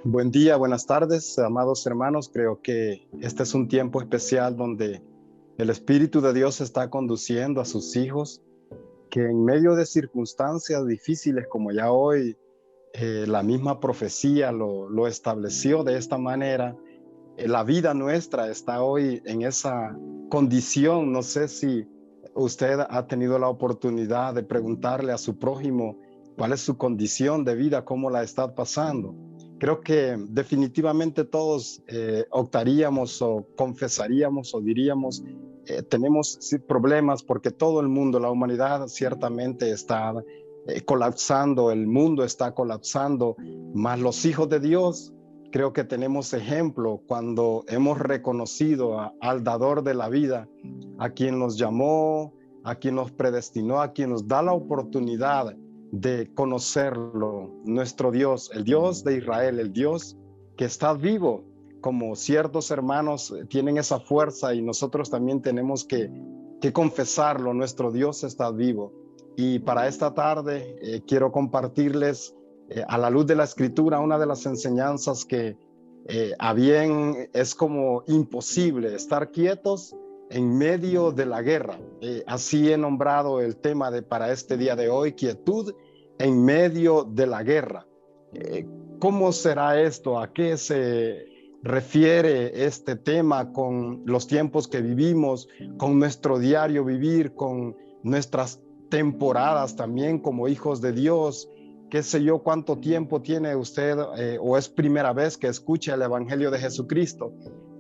Buen día, buenas tardes, amados hermanos. Creo que este es un tiempo especial donde el Espíritu de Dios está conduciendo a sus hijos, que en medio de circunstancias difíciles como ya hoy, la misma profecía lo estableció de esta manera. La vida nuestra está hoy en esa condición. No sé si usted ha tenido la oportunidad de preguntarle a su prójimo cuál es su condición de vida, cómo la está pasando. Creo que definitivamente todos optaríamos o confesaríamos o diríamos, tenemos sí, problemas porque todo el mundo, la humanidad ciertamente está colapsando, el mundo está colapsando, más los hijos de Dios. Creo que tenemos ejemplo cuando hemos reconocido al dador de la vida, a quien nos llamó, a quien nos predestinó, a quien nos da la oportunidad de conocerlo, nuestro Dios, el Dios de Israel, el Dios que está vivo, como ciertos hermanos tienen esa fuerza y nosotros también tenemos que confesarlo, nuestro Dios está vivo. Y para esta tarde quiero compartirles a la luz de la escritura una de las enseñanzas que a bien es como imposible estar quietos en medio de la guerra. Así he nombrado el tema para este día de hoy, quietud en medio de la guerra. Eh, ¿Cómo será esto? ¿A qué se refiere este tema con los tiempos que vivimos, con nuestro diario vivir, con nuestras temporadas también como hijos de Dios? Qué sé yo cuánto tiempo tiene usted o es primera vez que escucha el Evangelio de Jesucristo,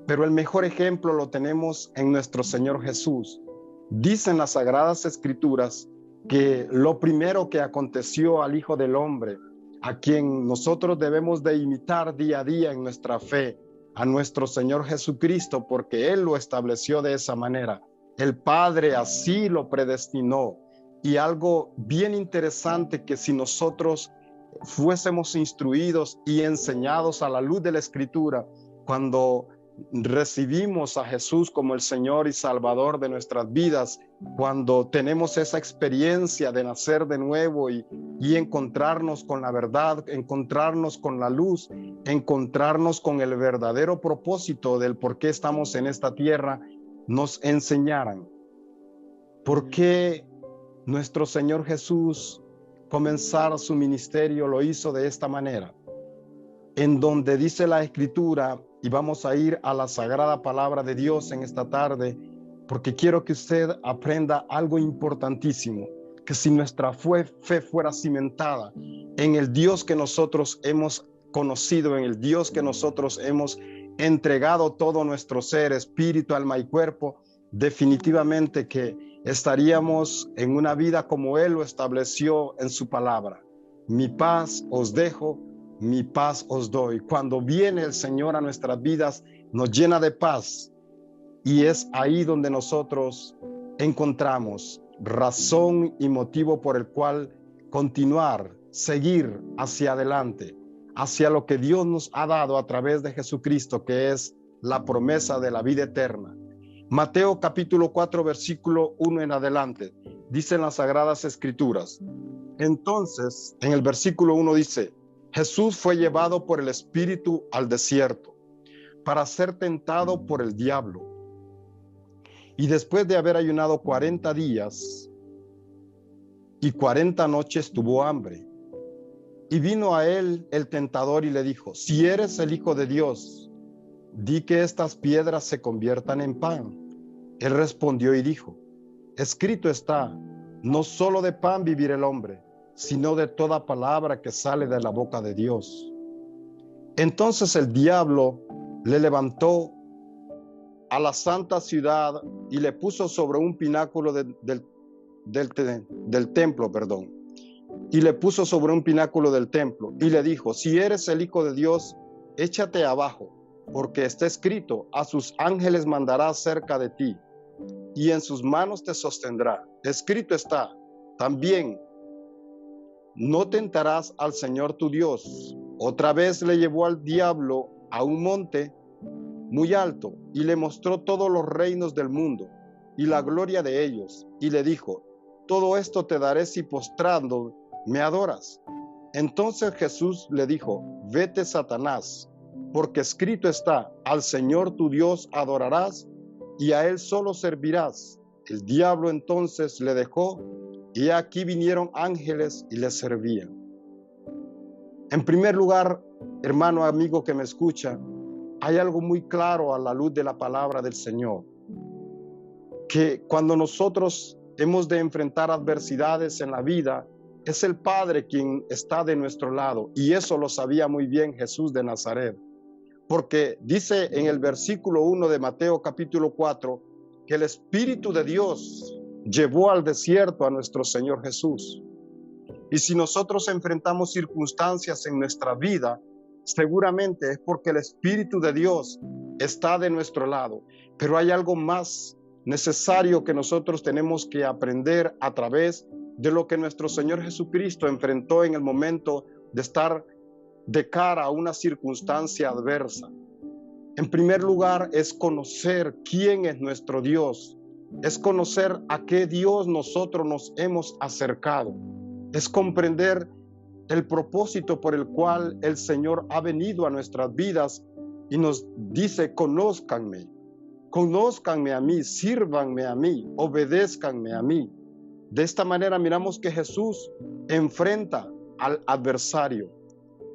pero el mejor ejemplo lo tenemos en nuestro Señor Jesús. Dicen las Sagradas Escrituras que lo primero que aconteció al Hijo del Hombre, a quien nosotros debemos de imitar día a día en nuestra fe, a nuestro Señor Jesucristo, porque Él lo estableció de esa manera. El Padre así lo predestinó. Y algo bien interesante, que si nosotros fuésemos instruidos y enseñados a la luz de la Escritura, cuando recibimos a Jesús como el Señor y Salvador de nuestras vidas, cuando tenemos esa experiencia de nacer de nuevo y encontrarnos con la verdad, encontrarnos con la luz, encontrarnos con el verdadero propósito del por qué estamos en esta tierra, nos enseñaran por qué nuestro Señor Jesús comenzar su ministerio lo hizo de esta manera, en donde dice la Escritura, y vamos a ir a la sagrada palabra de Dios en esta tarde, porque quiero que usted aprenda algo importantísimo, que si nuestra fe fuera cimentada en el Dios que nosotros hemos conocido, en el Dios que nosotros hemos entregado todo nuestro ser, espíritu, alma y cuerpo, definitivamente que estaríamos en una vida como Él lo estableció en su palabra. Mi paz os dejo, mi paz os doy. Cuando viene el Señor a nuestras vidas, nos llena de paz, y es ahí donde nosotros encontramos razón y motivo por el cual continuar, seguir hacia adelante, hacia lo que Dios nos ha dado a través de Jesucristo, que es la promesa de la vida eterna. Mateo capítulo 4, versículo 1 en adelante, dicen las Sagradas Escrituras. Entonces, en el versículo 1 dice: Jesús fue llevado por el Espíritu al desierto para ser tentado por el diablo. Y después de haber ayunado 40 días y 40 noches tuvo hambre. Y vino a él el tentador y le dijo: si eres el Hijo de Dios, di que estas piedras se conviertan en pan. Él respondió y dijo: escrito está, no solo de pan vivirá el hombre, sino de toda palabra que sale de la boca de Dios. Entonces el diablo le levantó a la santa ciudad y le puso sobre un pináculo del templo, y le puso sobre un pináculo del templo y le dijo: si eres el Hijo de Dios, échate abajo, porque está escrito, a sus ángeles mandará cerca de ti, y en sus manos te sostendrá. Escrito está también, no tentarás al Señor tu Dios. Otra vez le llevó al diablo a un monte muy alto y le mostró todos los reinos del mundo y la gloria de ellos, y le dijo: todo esto te daré si postrando me adoras. Entonces Jesús le dijo: vete, Satanás, porque escrito está: al Señor tu Dios adorarás y a él solo servirás. El diablo entonces le dejó, y aquí vinieron ángeles y le servían. En primer lugar, hermano, amigo que me escucha, hay algo muy claro a la luz de la palabra del Señor, que cuando nosotros hemos de enfrentar adversidades en la vida, es el Padre quien está de nuestro lado, y eso lo sabía muy bien Jesús de Nazaret, porque dice en el versículo 1 de Mateo capítulo 4, que el Espíritu de Dios llevó al desierto a nuestro Señor Jesús. Y si nosotros enfrentamos circunstancias en nuestra vida, seguramente es porque el Espíritu de Dios está de nuestro lado. Pero hay algo más necesario que nosotros tenemos que aprender a través de lo que nuestro Señor Jesucristo enfrentó en el momento de estar de cara a una circunstancia adversa. En primer lugar, es conocer quién es nuestro Dios, es conocer a qué Dios nosotros nos hemos acercado, es comprender el propósito por el cual el Señor ha venido a nuestras vidas y nos dice: conózcanme a mí, sírvanme a mí, obedézcanme a mí. De esta manera miramos que Jesús enfrenta al adversario.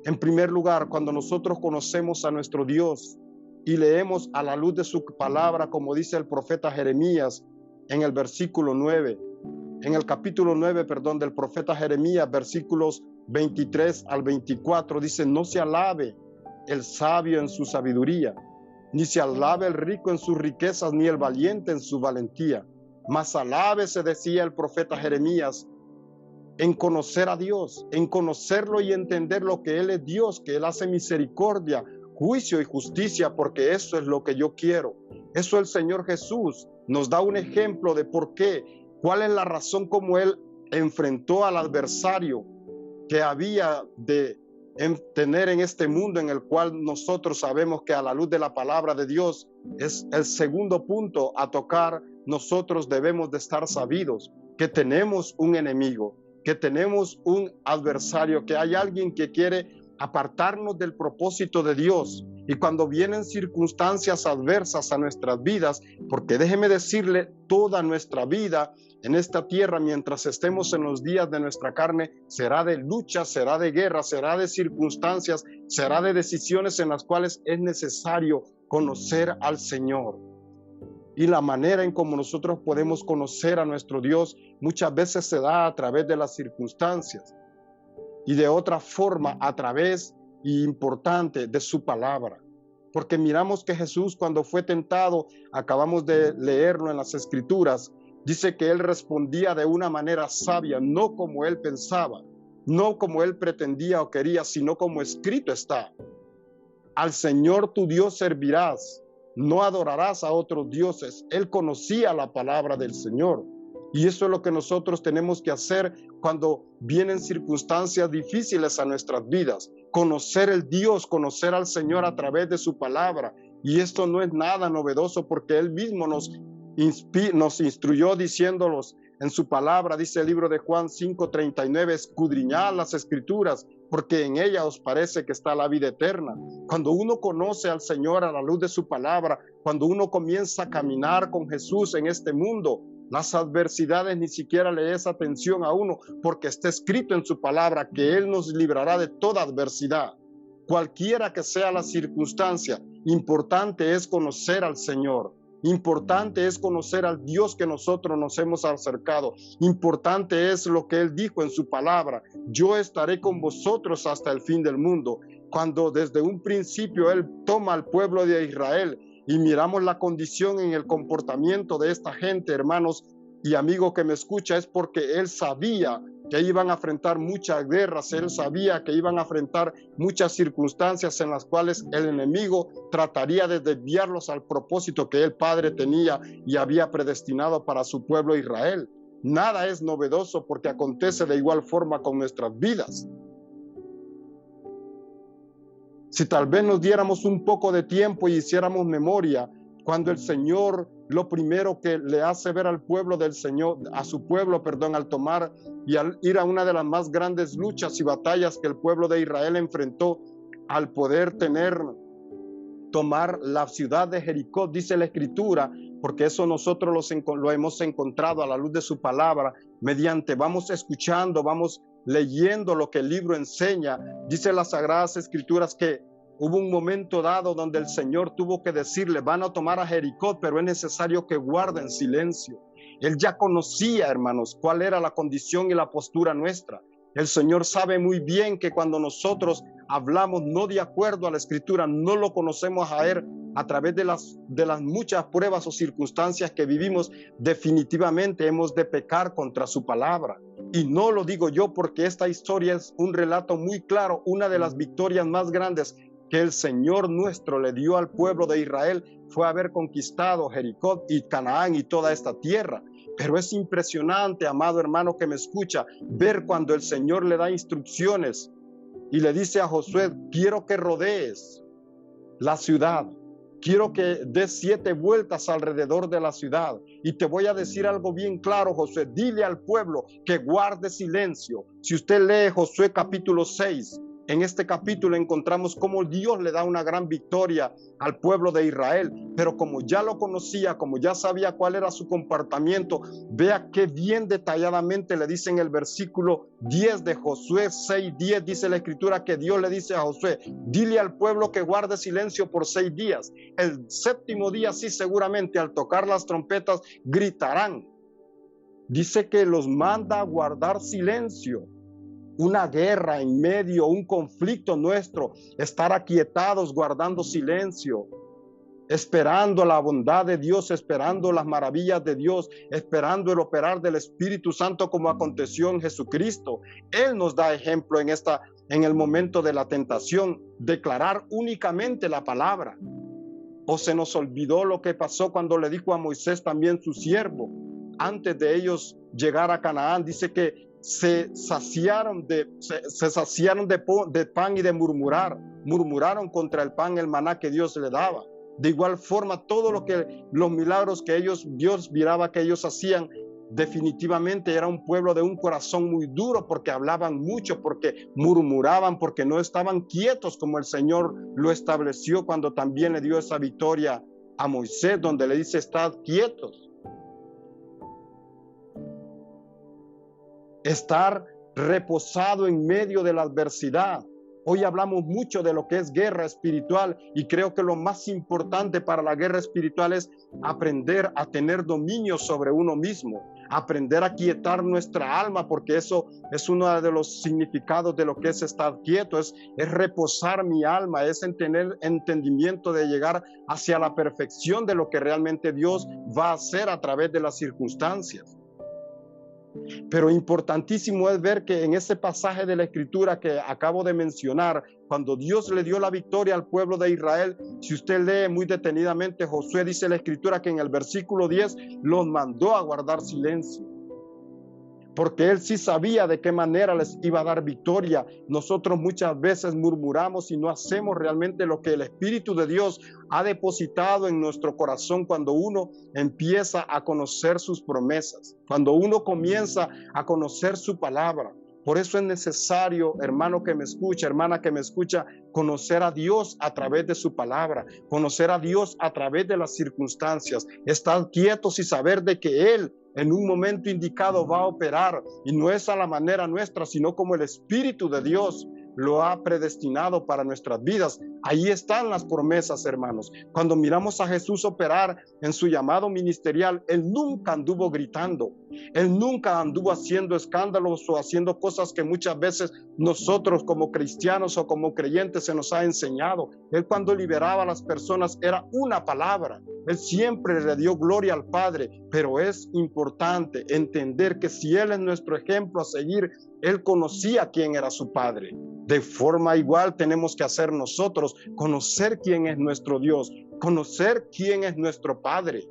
En primer lugar, cuando nosotros conocemos a nuestro Dios y leemos a la luz de su palabra, como dice el profeta Jeremías en el versículo 9, en el capítulo 9, del profeta Jeremías, versículos 23 al 24, dice: no se alabe el sabio en su sabiduría, ni se alabe el rico en sus riquezas, ni el valiente en su valentía. Mas alábese, decía el profeta Jeremías, en conocer a Dios, en conocerlo y entender lo que Él es Dios, que Él hace misericordia, juicio y justicia, porque eso es lo que yo quiero. Eso el Señor Jesús nos da un ejemplo de por qué, cuál es la razón como Él enfrentó al adversario que había de tener en este mundo, en el cual nosotros sabemos que a la luz de la palabra de Dios es el segundo punto a tocar. Nosotros debemos de estar sabidos que tenemos un enemigo, que tenemos un adversario, que hay alguien que quiere apartarnos del propósito de Dios. Y cuando vienen circunstancias adversas a nuestras vidas, porque déjeme decirle, toda nuestra vida en esta tierra, mientras estemos en los días de nuestra carne, será de lucha, será de guerra, será de circunstancias, será de decisiones en las cuales es necesario conocer al Señor. Y la manera en cómo nosotros podemos conocer a nuestro Dios muchas veces se da a través de las circunstancias, y de otra forma a través, y importante, de su palabra. Porque miramos que Jesús, cuando fue tentado, acabamos de leerlo en las Escrituras, dice que Él respondía de una manera sabia, no como Él pensaba, no como Él pretendía o quería, sino como escrito está: al Señor tu Dios servirás, no adorarás a otros dioses. Él conocía la palabra del Señor. Y eso es lo que nosotros tenemos que hacer cuando vienen circunstancias difíciles a nuestras vidas. Conocer el Dios, conocer al Señor a través de su palabra. Y esto no es nada novedoso, porque Él mismo nos instruyó diciéndolos en su palabra. Dice el libro de Juan 5:39, escudriñad las Escrituras, porque en ellas os parece que está la vida eterna. Cuando uno conoce al Señor a la luz de su palabra, cuando uno comienza a caminar con Jesús en este mundo, las adversidades ni siquiera le es atención a uno, porque está escrito en su palabra que Él nos librará de toda adversidad. Cualquiera que sea la circunstancia, importante es conocer al Señor. Importante es conocer al Dios que nosotros nos hemos acercado. Importante es lo que Él dijo en su palabra: yo estaré con vosotros hasta el fin del mundo. Cuando desde un principio Él toma al pueblo de Israel, y miramos la condición en el comportamiento de esta gente, hermanos y amigo que me escucha, es porque Él sabía que iban a enfrentar muchas guerras. Él sabía que iban a enfrentar muchas circunstancias en las cuales el enemigo trataría de desviarlos al propósito que el Padre tenía y había predestinado para su pueblo Israel. Nada es novedoso, porque acontece de igual forma con nuestras vidas. Si tal vez nos diéramos un poco de tiempo y hiciéramos memoria, cuando el Señor lo primero que le hace ver al pueblo del Señor, a su pueblo, perdón, al tomar y al ir a una de las más grandes luchas y batallas que el pueblo de Israel enfrentó, al poder tomar la ciudad de Jericó, dice la Escritura, porque eso nosotros lo hemos encontrado a la luz de su palabra, vamos escuchando, vamos leyendo lo que el libro enseña. Dice las Sagradas Escrituras que hubo un momento dado donde el Señor tuvo que decirle, van a tomar a Jericó, pero es necesario que guarden silencio. Él ya conocía, hermanos, cuál era la condición y la postura nuestra. El Señor sabe muy bien que cuando nosotros hablamos no de acuerdo a la Escritura, no lo conocemos a Él a través de las muchas pruebas o circunstancias que vivimos, definitivamente hemos de pecar contra su palabra. Y no lo digo yo porque esta historia es un relato muy claro, una de las victorias más grandes que el Señor nuestro le dio al pueblo de Israel fue haber conquistado Jericó y Canaán y toda esta tierra. Pero es impresionante, amado hermano que me escucha, ver cuando el Señor le da instrucciones y le dice a Josué, quiero que rodees la ciudad, quiero que des 7 vueltas alrededor de la ciudad. Y te voy a decir algo bien claro, Josué, dile al pueblo que guarde silencio. Si usted lee Josué capítulo 6, en este capítulo encontramos cómo Dios le da una gran victoria al pueblo de Israel, pero como ya lo conocía, como ya sabía cuál era su comportamiento, vea qué bien detalladamente le dice en el versículo 10 de Josué 6:10, dice la Escritura que Dios le dice a Josué, dile al pueblo que guarde silencio por 6 días. El 7º día sí, seguramente al tocar las trompetas gritarán. Dice que los manda a guardar silencio. Una guerra en medio, un conflicto nuestro, estar aquietados, guardando silencio, esperando la bondad de Dios, esperando las maravillas de Dios, esperando el operar del Espíritu Santo como aconteció en Jesucristo. Él nos da ejemplo en el momento de la tentación, declarar únicamente la palabra. O se nos olvidó lo que pasó cuando le dijo a Moisés, también su siervo, antes de ellos llegar a Canaán, dice que se saciaron de pan y de murmuraron contra el pan, el maná que Dios le daba. De igual forma, los milagros que Dios miraba que ellos hacían, definitivamente era un pueblo de un corazón muy duro, porque hablaban mucho, porque murmuraban, porque no estaban quietos como el Señor lo estableció cuando también le dio esa victoria a Moisés, donde le dice, estad quietos. Estar reposado en medio de la adversidad. Hoy hablamos mucho de lo que es guerra espiritual y creo que lo más importante para la guerra espiritual es aprender a tener dominio sobre uno mismo, aprender a quietar nuestra alma, porque eso es uno de los significados de lo que es estar quieto, es reposar mi alma, es tener entendimiento de llegar hacia la perfección de lo que realmente Dios va a hacer a través de las circunstancias. Pero importantísimo es ver que en ese pasaje de la Escritura que acabo de mencionar, cuando Dios le dio la victoria al pueblo de Israel, si usted lee muy detenidamente, Josué dice la Escritura que en el versículo 10 los mandó a guardar silencio, porque él sí sabía de qué manera les iba a dar victoria. Nosotros muchas veces murmuramos y no hacemos realmente lo que el Espíritu de Dios ha depositado en nuestro corazón cuando uno empieza a conocer sus promesas, cuando uno comienza a conocer su palabra. Por eso es necesario, hermano que me escucha, hermana que me escucha, conocer a Dios a través de su palabra, conocer a Dios a través de las circunstancias, estar quietos y saber de que Él en un momento indicado va a operar, y no es a la manera nuestra, sino como el Espíritu de Dios lo ha predestinado para nuestras vidas. Ahí están las promesas, hermanos. Cuando miramos a Jesús operar en su llamado ministerial, Él nunca anduvo gritando, Él nunca anduvo haciendo escándalos o haciendo cosas que muchas veces nosotros como cristianos o como creyentes se nos ha enseñado. Él cuando liberaba a las personas era una palabra. Él siempre le dio gloria al Padre, pero es importante entender que si Él es nuestro ejemplo a seguir, Él conocía quién era su Padre. De forma igual tenemos que hacer nosotros, conocer quién es nuestro Dios, conocer quién es nuestro Padre.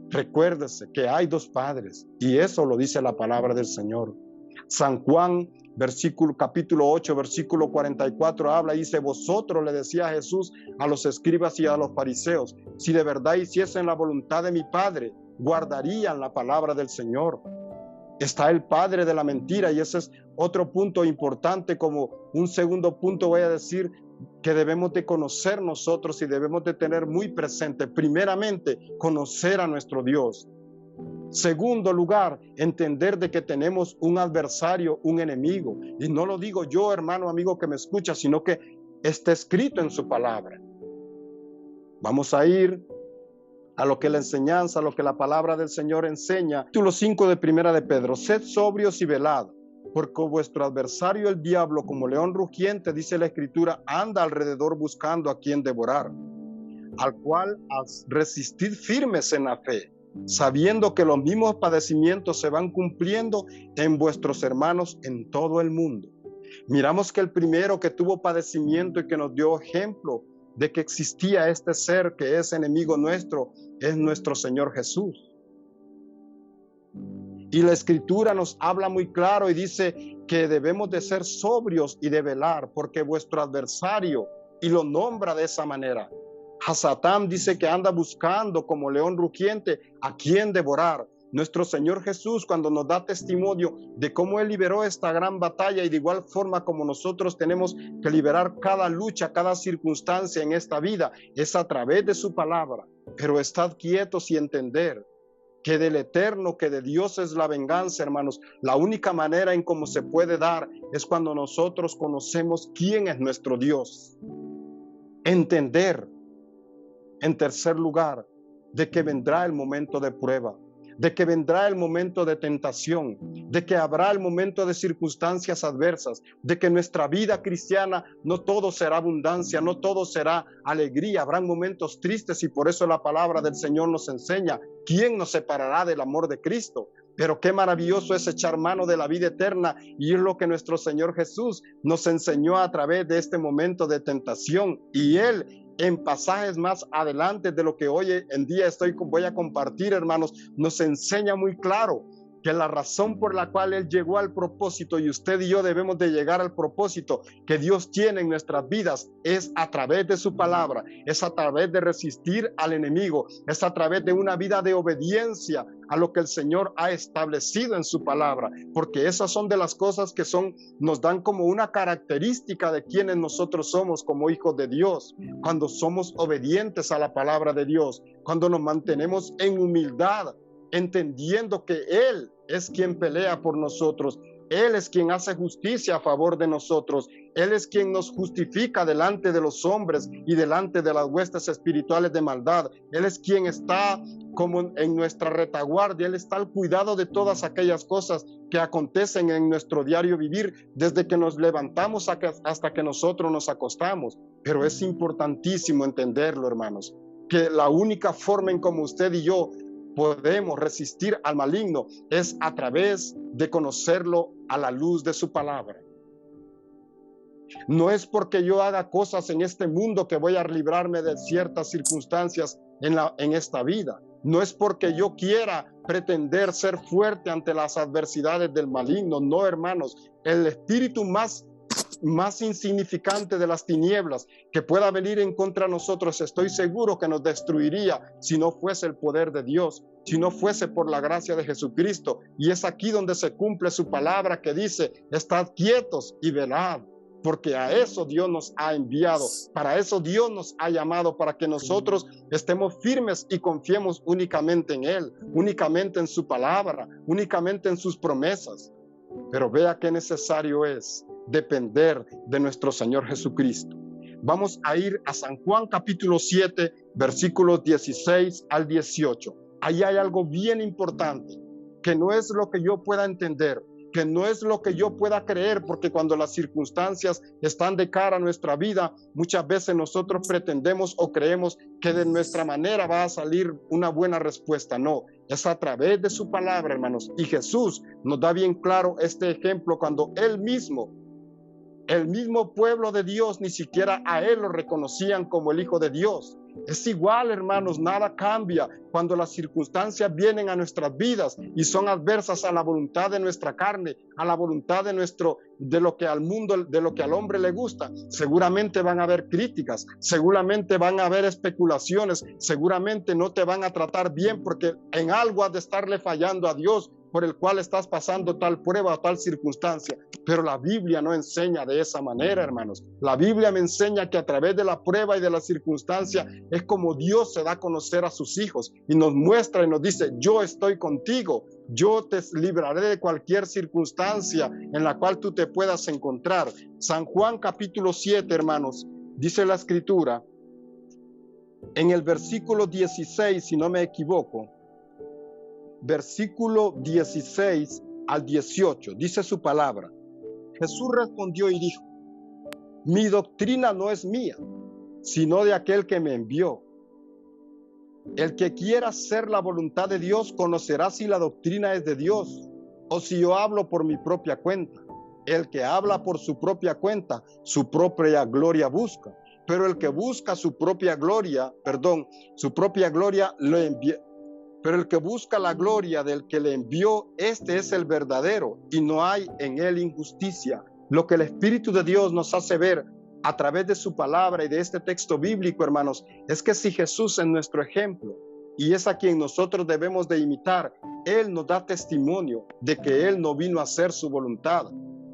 Recuérdese que hay 2 padres y eso lo dice la palabra del Señor. San Juan, capítulo 8, versículo 44 habla y dice: vosotros, le decía Jesús a los escribas y a los fariseos, si de verdad hiciesen la voluntad de mi Padre, guardarían la palabra del Señor. Está el padre de la mentira, y ese es otro punto importante. Como un segundo punto voy a decir que debemos de conocer nosotros y debemos de tener muy presente, primeramente, conocer a nuestro Dios. Segundo lugar, entender de que tenemos un adversario, un enemigo. Y no lo digo yo, hermano, amigo que me escucha, sino que está escrito en su palabra. Vamos a ir a lo que la enseñanza, a lo que la palabra del Señor enseña. Capítulo 5 de Primera de Pedro: sed sobrios y velad, porque vuestro adversario el diablo, como león rugiente, dice la Escritura, anda alrededor buscando a quien devorar, al cual resistid firmes en la fe, sabiendo que los mismos padecimientos se van cumpliendo en vuestros hermanos en todo el mundo. Miramos que el primero que tuvo padecimiento y que nos dio ejemplo de que existía este ser que es enemigo nuestro es nuestro Señor Jesús. Y la Escritura nos habla muy claro y dice que debemos de ser sobrios y de velar, porque vuestro adversario, y lo nombra de esa manera, a Satán, dice que anda buscando como león rugiente a quien devorar. Nuestro Señor Jesús, cuando nos da testimonio de cómo Él liberó esta gran batalla, y de igual forma como nosotros tenemos que liberar cada lucha, cada circunstancia en esta vida, es a través de su palabra. Pero estad quietos y entender que del Eterno, que de Dios es la venganza, hermanos. La única manera en cómo se puede dar es cuando nosotros conocemos quién es nuestro Dios. Entender, en tercer lugar, de que vendrá el momento de prueba, de que vendrá el momento de tentación, de que habrá el momento de circunstancias adversas, de que nuestra vida cristiana no todo será abundancia, no todo será alegría, habrán momentos tristes, y por eso la palabra del Señor nos enseña: ¿quién nos separará del amor de Cristo? Pero qué maravilloso es echar mano de la vida eterna, y es lo que nuestro Señor Jesús nos enseñó a través de este momento de tentación. Y Él, en pasajes más adelante de lo que hoy en día voy a compartir, hermanos, nos enseña muy claro que la razón por la cual Él llegó al propósito, y usted y yo debemos de llegar al propósito que Dios tiene en nuestras vidas, es a través de su palabra, es a través de resistir al enemigo, es a través de una vida de obediencia a lo que el Señor ha establecido en su palabra, porque esas son de las cosas que nos dan como una característica de quienes nosotros somos como hijos de Dios. Cuando somos obedientes a la palabra de Dios, cuando nos mantenemos en humildad, entendiendo que Él es quien pelea por nosotros, Él es quien hace justicia a favor de nosotros, Él es quien nos justifica delante de los hombres y delante de las huestes espirituales de maldad. Él es quien está como en nuestra retaguardia, Él está al cuidado de todas aquellas cosas que acontecen en nuestro diario vivir, desde que nos levantamos hasta que nosotros nos acostamos. Pero es importantísimo entenderlo, hermanos, que la única forma en como usted y yo podemos resistir al maligno es a través de conocerlo a la luz de su palabra. No es porque yo haga cosas en este mundo que voy a librarme de ciertas circunstancias en esta vida. No es porque yo quiera pretender ser fuerte ante las adversidades del maligno. No, hermanos, el espíritu más insignificante de las tinieblas que pueda venir en contra de nosotros, estoy seguro que nos destruiría si no fuese el poder de Dios, si no fuese por la gracia de Jesucristo. Y es aquí donde se cumple su palabra que dice: estad quietos y velad, porque a eso Dios nos ha enviado, para eso Dios nos ha llamado, para que nosotros estemos firmes y confiemos únicamente en Él, únicamente en su palabra, únicamente en sus promesas. Pero vea qué necesario es depender de nuestro Señor Jesucristo. Vamos a ir a San Juan capítulo 7, versículos 16 al 18. Ahí hay algo bien importante, que no es lo que yo pueda entender, que no es lo que yo pueda creer, porque cuando las circunstancias están de cara a nuestra vida, muchas veces nosotros pretendemos o creemos que de nuestra manera va a salir una buena respuesta. No, es a través de su palabra, hermanos. Y Jesús nos da bien claro este ejemplo cuando Él mismo El mismo pueblo de Dios ni siquiera a él lo reconocían como el Hijo de Dios. Es igual, hermanos, nada cambia cuando las circunstancias vienen a nuestras vidas y son adversas a la voluntad de nuestra carne, a la voluntad de lo que al mundo, de lo que al hombre le gusta. Seguramente van a haber críticas, seguramente van a haber especulaciones, seguramente no te van a tratar bien porque en algo has de estarle fallando a Dios, por el cual estás pasando tal prueba o tal circunstancia. Pero la Biblia no enseña de esa manera, hermanos. La Biblia me enseña que a través de la prueba y de la circunstancia es como Dios se da a conocer a sus hijos y nos muestra y nos dice: yo estoy contigo, yo te libraré de cualquier circunstancia en la cual tú te puedas encontrar. San Juan capítulo 7, hermanos, dice la Escritura, en el versículo 16, si no me equivoco, versículo 16 al 18, dice su palabra: Jesús respondió y dijo: mi doctrina no es mía, sino de aquel que me envió. El que quiera hacer la voluntad de Dios conocerá si la doctrina es de Dios o si yo hablo por mi propia cuenta. El que habla por su propia cuenta, su propia gloria busca, pero el que busca su propia gloria lo envía. Pero el que busca la gloria del que le envió, este es el verdadero, y no hay en él injusticia. Lo que el Espíritu de Dios nos hace ver a través de su palabra y de este texto bíblico, hermanos, es que si Jesús es nuestro ejemplo y es a quien nosotros debemos de imitar, Él nos da testimonio de que Él no vino a hacer su voluntad,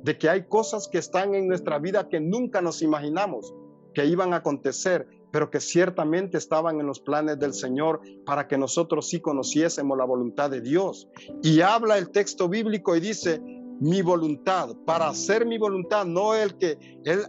de que hay cosas que están en nuestra vida que nunca nos imaginamos que iban a acontecer, pero que ciertamente estaban en los planes del Señor para que nosotros sí conociésemos la voluntad de Dios. Y habla el texto bíblico y dice: mi voluntad, para hacer mi voluntad, no el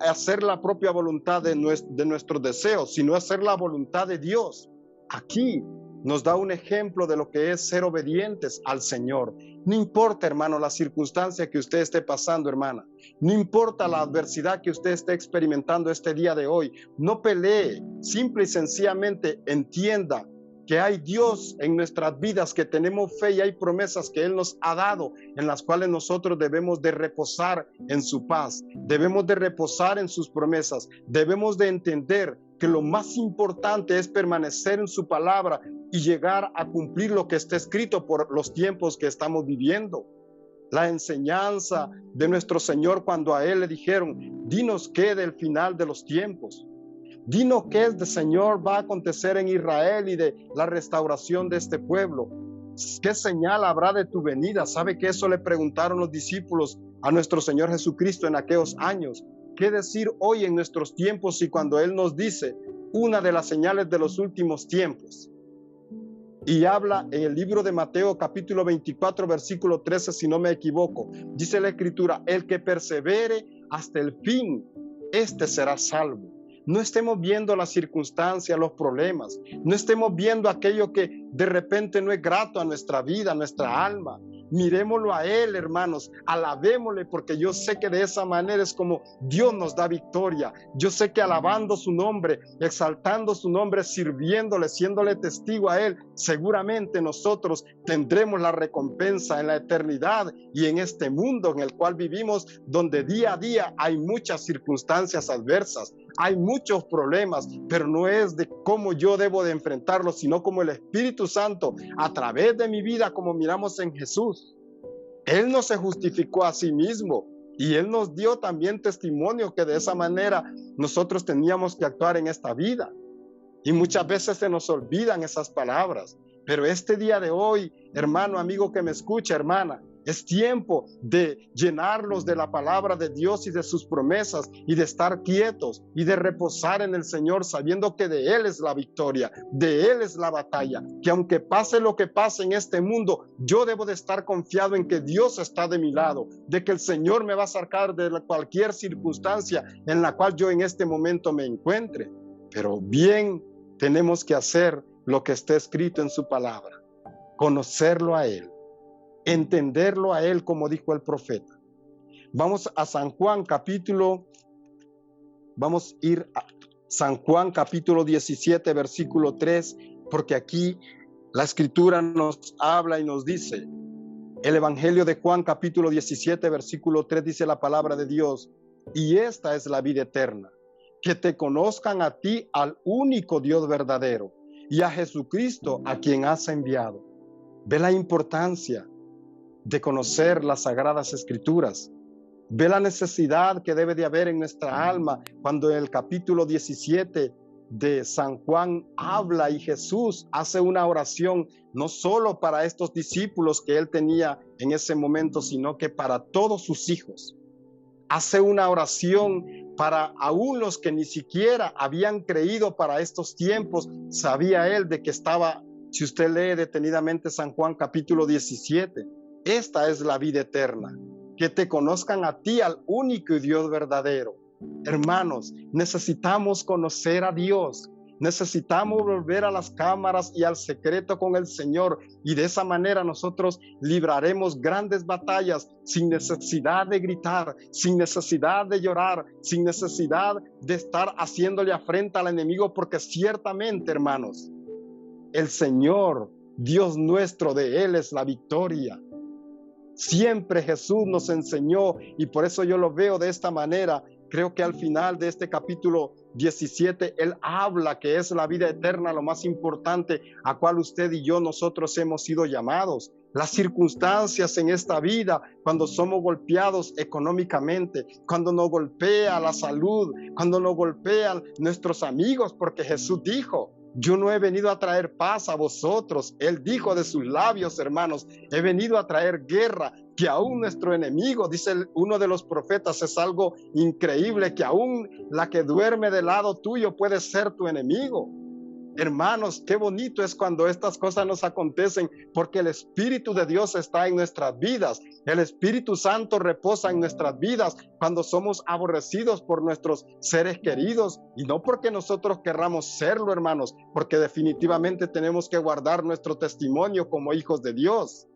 hacer la propia voluntad de nuestros deseos, sino hacer la voluntad de Dios. Aquí nos da un ejemplo de lo que es ser obedientes al Señor. No importa, hermano, la circunstancia que usted esté pasando, hermana. No importa la adversidad que usted esté experimentando este día de hoy. No pelee, simple y sencillamente entienda que hay Dios en nuestras vidas, que tenemos fe y hay promesas que Él nos ha dado, en las cuales nosotros debemos de reposar en su paz, debemos de reposar en sus promesas, debemos de entender que lo más importante es permanecer en su palabra y llegar a cumplir lo que está escrito por los tiempos que estamos viviendo. La enseñanza de nuestro Señor cuando a Él le dijeron: dinos qué del final de los tiempos. Dinos qué es de Señor va a acontecer en Israel y de la restauración de este pueblo. ¿Qué señal habrá de tu venida? ¿Sabe que eso le preguntaron los discípulos a nuestro Señor Jesucristo en aquellos años? ¿Qué decir hoy en nuestros tiempos y cuando Él nos dice una de las señales de los últimos tiempos? Y habla en el libro de Mateo capítulo 24 versículo 13, si no me equivoco. Dice la Escritura: el que persevere hasta el fin, este será salvo. No estemos viendo las circunstancias, los problemas. No estemos viendo aquello que de repente no es grato a nuestra vida, a nuestra alma. Miremoslo a Él, hermanos. Alabémosle, porque yo sé que de esa manera es como Dios nos da victoria. Yo sé que alabando su nombre, exaltando su nombre, sirviéndole, siéndole testigo a Él, seguramente nosotros tendremos la recompensa en la eternidad y en este mundo en el cual vivimos, donde día a día hay muchas circunstancias adversas. Hay muchos problemas, pero no es de cómo yo debo de enfrentarlos, sino como el Espíritu Santo, a través de mi vida, como miramos en Jesús. Él no se justificó a sí mismo y Él nos dio también testimonio que de esa manera nosotros teníamos que actuar en esta vida. Y muchas veces se nos olvidan esas palabras. Pero este día de hoy, hermano, amigo que me escucha, hermana, es tiempo de llenarnos de la palabra de Dios y de sus promesas y de estar quietos y de reposar en el Señor, sabiendo que de Él es la victoria, de Él es la batalla, que aunque pase lo que pase en este mundo, yo debo de estar confiado en que Dios está de mi lado, de que el Señor me va a sacar de cualquier circunstancia en la cual yo en este momento me encuentre. Pero bien tenemos que hacer lo que está escrito en su palabra, conocerlo a Él, entenderlo a Él, como dijo el profeta. Vamos a San Juan capítulo 17, versículo 3, porque aquí la Escritura nos habla y nos dice, el Evangelio de Juan capítulo 17, versículo 3, dice la palabra de Dios: y esta es la vida eterna, que te conozcan a ti, al único Dios verdadero, y a Jesucristo, a quien has enviado. Ve la importancia de conocer las Sagradas Escrituras. Ve la necesidad que debe de haber en nuestra alma cuando en el capítulo 17 de San Juan habla y Jesús hace una oración no solo para estos discípulos que él tenía en ese momento, sino que para todos sus hijos. Hace una oración para aún los que ni siquiera habían creído para estos tiempos. Sabía él de que estaba, si usted lee detenidamente San Juan capítulo 17, esta es la vida eterna, que te conozcan a ti, al único Dios verdadero. Hermanos, necesitamos conocer a Dios. Necesitamos volver a las cámaras y al secreto con el Señor, y de esa manera nosotros libraremos grandes batallas sin necesidad de gritar, sin necesidad de llorar, sin necesidad de estar haciéndole afrenta al enemigo, porque ciertamente, hermanos, el Señor, Dios nuestro, de Él es la victoria. Siempre Jesús nos enseñó, y por eso yo lo veo de esta manera. Creo que al final de este capítulo 17, Él habla que es la vida eterna lo más importante a cual usted y yo, nosotros hemos sido llamados. Las circunstancias en esta vida, cuando somos golpeados económicamente, cuando nos golpea la salud, cuando nos golpean nuestros amigos, porque Jesús dijo: yo no he venido a traer paz a vosotros. Él dijo de sus labios, hermanos, he venido a traer guerra, que aún nuestro enemigo, dice uno de los profetas, es algo increíble, que aún la que duerme del lado tuyo puede ser tu enemigo. Hermanos, qué bonito es cuando estas cosas nos acontecen, porque el Espíritu de Dios está en nuestras vidas. El Espíritu Santo reposa en nuestras vidas cuando somos aborrecidos por nuestros seres queridos, y no porque nosotros querramos serlo, hermanos, porque definitivamente tenemos que guardar nuestro testimonio como hijos de Dios,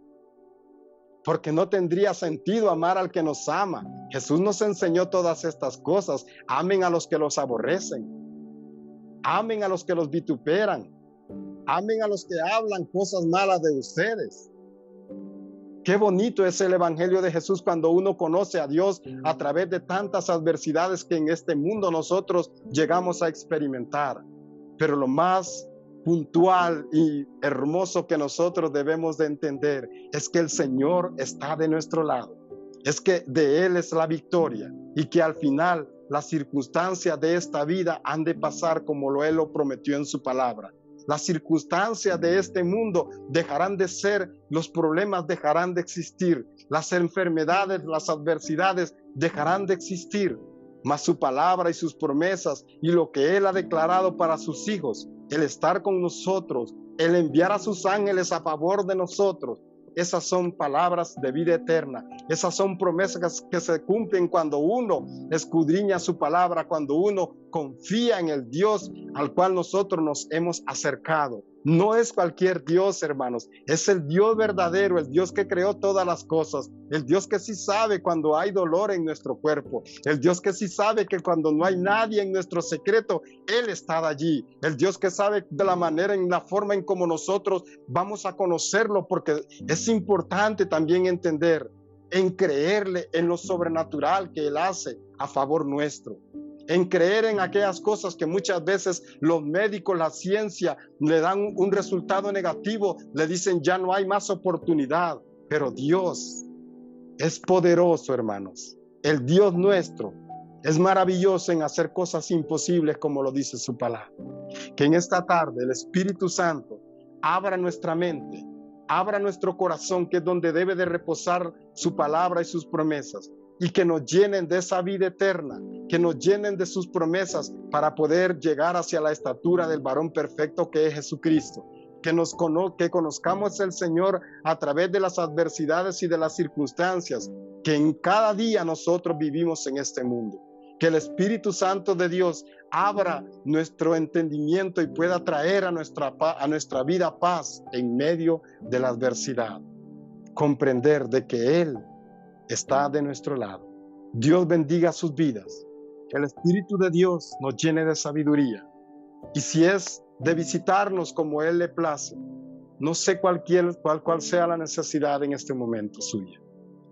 porque no tendría sentido amar al que nos ama. Jesús nos enseñó todas estas cosas. Amen a los que los aborrecen. Amen a los que los vituperan. Amen a los que hablan cosas malas de ustedes. Qué bonito es el Evangelio de Jesús cuando uno conoce a Dios a través de tantas adversidades que en este mundo nosotros llegamos a experimentar. Pero lo más puntual y hermoso que nosotros debemos de entender es que el Señor está de nuestro lado. Es que de Él es la victoria, y que al final las circunstancias de esta vida han de pasar como Él lo prometió en su palabra. Las circunstancias de este mundo dejarán de ser, los problemas dejarán de existir, las enfermedades, las adversidades dejarán de existir, mas su palabra y sus promesas y lo que Él ha declarado para sus hijos, el estar con nosotros, el enviar a sus ángeles a favor de nosotros, esas son palabras de vida eterna. Esas son promesas que se cumplen cuando uno escudriña su palabra, cuando uno confía en el Dios al cual nosotros nos hemos acercado. No es cualquier Dios, hermanos, es el Dios verdadero, el Dios que creó todas las cosas, el Dios que sí sabe cuando hay dolor en nuestro cuerpo, el Dios que sí sabe que cuando no hay nadie en nuestro secreto, Él está allí, el Dios que sabe de la manera, en la forma en como nosotros vamos a conocerlo, porque es importante también entender, en creerle en lo sobrenatural que Él hace a favor nuestro. En creer en aquellas cosas que muchas veces los médicos, la ciencia, le dan un resultado negativo, le dicen ya no hay más oportunidad. Pero Dios es poderoso, hermanos. El Dios nuestro es maravilloso en hacer cosas imposibles, como lo dice su palabra. Que en esta tarde el Espíritu Santo abra nuestra mente, abra nuestro corazón, que es donde debe de reposar su palabra y sus promesas, y que nos llenen de esa vida eterna, que nos llenen de sus promesas para poder llegar hacia la estatura del varón perfecto que es Jesucristo. Que conozcamos el Señor a través de las adversidades y de las circunstancias que en cada día nosotros vivimos en este mundo. Que el Espíritu Santo de Dios abra nuestro entendimiento y pueda traer a nuestra vida paz en medio de la adversidad. Comprender de que Él está de nuestro lado. Dios bendiga sus vidas. Que el Espíritu de Dios nos llene de sabiduría. Y si es de visitarnos como Él le place, no sé cuál sea la necesidad en este momento suya,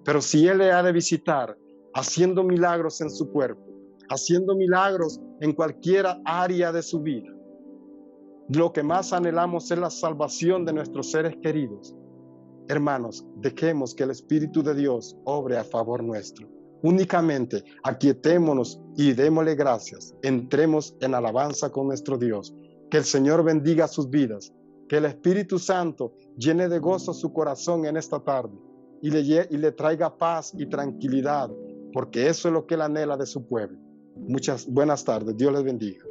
pero si Él le ha de visitar, haciendo milagros en su cuerpo, haciendo milagros en cualquier área de su vida. Lo que más anhelamos es la salvación de nuestros seres queridos. Hermanos, dejemos que el Espíritu de Dios obre a favor nuestro. Únicamente aquietémonos y démosle gracias. Entremos en alabanza con nuestro Dios. Que el Señor bendiga sus vidas. Que el Espíritu Santo llene de gozo su corazón en esta tarde y le traiga paz y tranquilidad, porque eso es lo que Él anhela de su pueblo. Muchas buenas tardes. Dios les bendiga.